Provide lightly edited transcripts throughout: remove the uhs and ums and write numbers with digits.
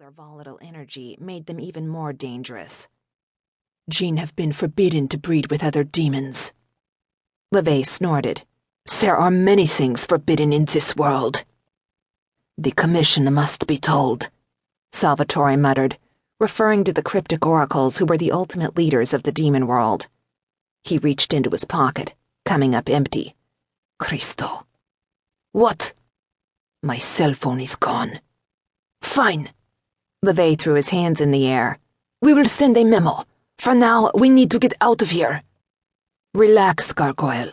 their volatile energy made them even more dangerous. "Jinn have been forbidden to breed with other demons." LeVay snorted. "There are many things forbidden in this world." "The commission must be told," Salvatore muttered, referring to the cryptic oracles who were the ultimate leaders of the demon world. He reached into his pocket, coming up empty. "Cristo." "What?" "My cell phone is gone." "Fine." LeVay threw his hands in the air. "We will send a memo. For now, we need to get out of here." "Relax, Gargoyle.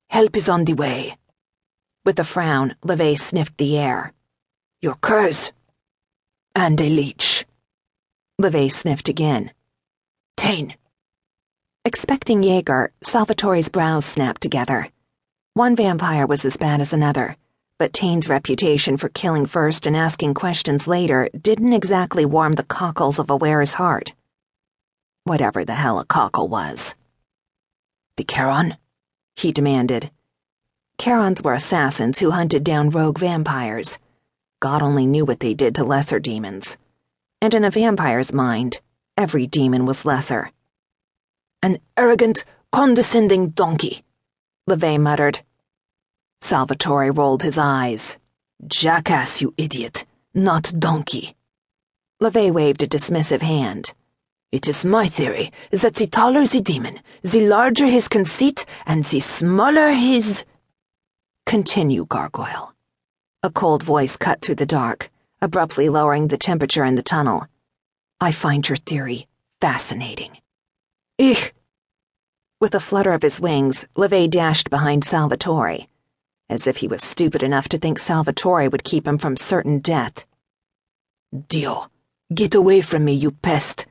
Help is on the way." With a frown, LeVay sniffed the air. "Your curs." "And a leech." LeVay sniffed again. "Tane." Expecting Jaeger, Salvatore's brows snapped together. One vampire was as bad as another, but Tane's reputation for killing first and asking questions later didn't exactly warm the cockles of a wearer's heart. Whatever the hell a cockle was. "The Charon?" he demanded. Charons were assassins who hunted down rogue vampires. God only knew what they did to lesser demons. And in a vampire's mind, every demon was lesser. "An arrogant, condescending donkey," LeVay muttered. Salvatore rolled his eyes. "Jackass, you idiot, not donkey." LeVay waved a dismissive hand. "It is my theory that the taller the demon, the larger his conceit, and the smaller his—" "Continue, Gargoyle." A cold voice cut through the dark, abruptly lowering the temperature in the tunnel. "I find your theory fascinating." "Ich!" With a flutter of his wings, LeVay dashed behind Salvatore, as if he was stupid enough to think Salvatore would keep him from certain death. "Dio, get away from me, you pest!"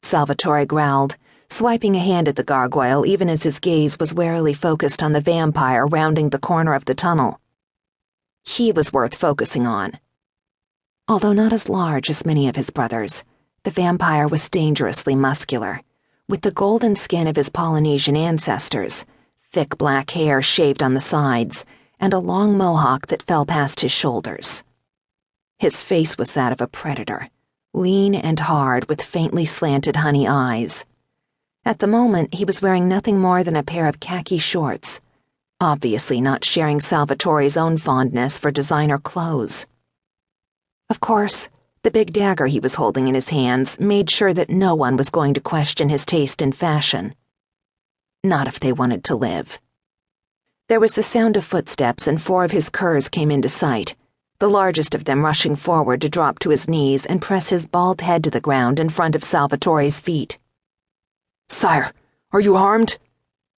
Salvatore growled, swiping a hand at the gargoyle even as his gaze was warily focused on the vampire rounding the corner of the tunnel. He was worth focusing on. Although not as large as many of his brothers, the vampire was dangerously muscular, with the golden skin of his Polynesian ancestors, thick black hair shaved on the sides, and a long mohawk that fell past his shoulders. His face was that of a predator, lean and hard with faintly slanted honey eyes. At the moment, he was wearing nothing more than a pair of khaki shorts, obviously not sharing Salvatore's own fondness for designer clothes. Of course, the big dagger he was holding in his hands made sure that no one was going to question his taste in fashion. Not if they wanted to live. There was the sound of footsteps, and 4 of his curs came into sight, the largest of them rushing forward to drop to his knees and press his bald head to the ground in front of Salvatore's feet. "Sire, are you harmed?"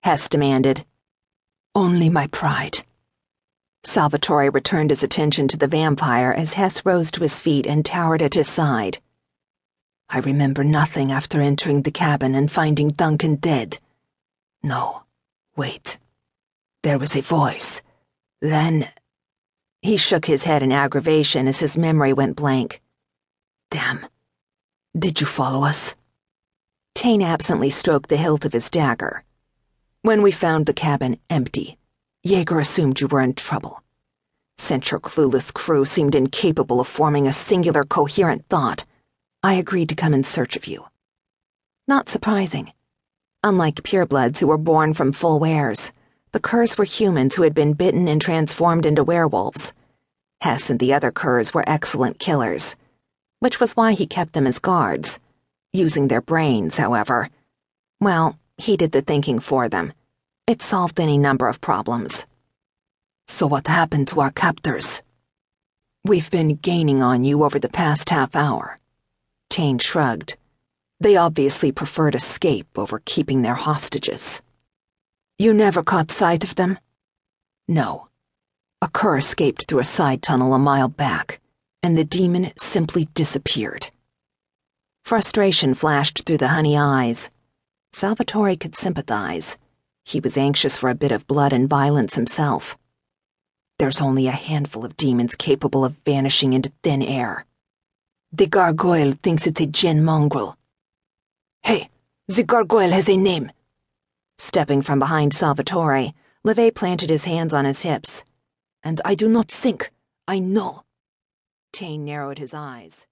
Hess demanded. "Only my pride." Salvatore returned his attention to the vampire as Hess rose to his feet and towered at his side. "I remember nothing after entering the cabin and finding Duncan dead. No, wait. There was a voice. Then—" He shook his head in aggravation as his memory went blank. "Damn. Did you follow us?" Tane absently stroked the hilt of his dagger. "When we found the cabin empty, Jaeger assumed you were in trouble. Since your clueless crew seemed incapable of forming a singular, coherent thought, I agreed to come in search of you." Not surprising. Unlike purebloods who were born from full wares, the curs were humans who had been bitten and transformed into werewolves. Hess and the other curs were excellent killers, which was why he kept them as guards. Using their brains, however. Well, he did the thinking for them. It solved any number of problems. "So what happened to our captors?" "We've been gaining on you over the past half hour." Tane shrugged. "They obviously preferred escape over keeping their hostages." "You never caught sight of them?" "No. A cur escaped through a side tunnel a mile back, and the demon simply disappeared." Frustration flashed through the honey eyes. Salvatore could sympathize. He was anxious for a bit of blood and violence himself. There's only a handful of demons capable of vanishing into thin air. The gargoyle thinks it's a Jinn mongrel. "Hey, the gargoyle has a name." Stepping from behind Salvatore, LeVay planted his hands on his hips. "And I do not think, I know." Tane narrowed his eyes.